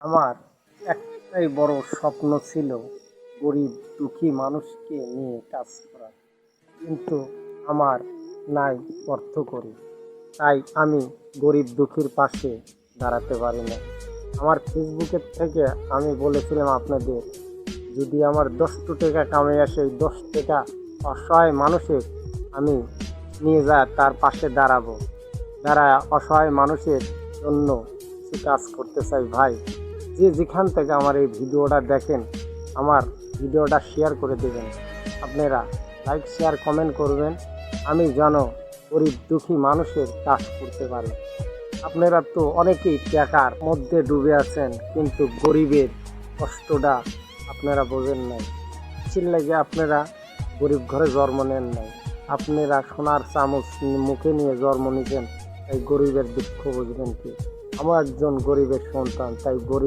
আমার একটাই বড় স্বপ্ন ছিল গরিব দুঃখী মানুষকে নিয়ে কাজ করা, কিন্তু আমার নাই অর্থ করি, তাই আমি গরিব দুঃখীর পাশে দাঁড়াতে পারি না। আমার ফেসবুকের থেকে আমি বলেছিলাম আপনাদের, যদি আমার 10 টাকা কামে আসে, ওই 10 টাকা অসহায় মানুষের আমি নিয়ে যা তার পাশে দাঁড়াবো, দাঁড়ায় অসহায় মানুষের জন্য কিছু কাজ করতে চাই। ভাই, যে যেখান থেকে আমার এই ভিডিওটা দেখেন, আমার ভিডিওটা শেয়ার করে দেবেন। আপনারা লাইক শেয়ার কমেন্ট করবেন, আমি যেন গরিব দুঃখী মানুষের কাজ করতে পারি। আপনারা তো অনেকেই টাকার মধ্যে ডুবে আছেন, কিন্তু গরিবের কষ্টটা আপনারা বোঝেন নাই। কিসের লাগে আপনারা গরিব ঘরে জন্ম নেন নাই? আপনারা সোনার চামচ মুখে নিয়ে জন্ম নিতেন, তাই গরিবের দুঃখ বুঝবেন কি? আমার একজন গরিবের সন্তান, তাই গরিব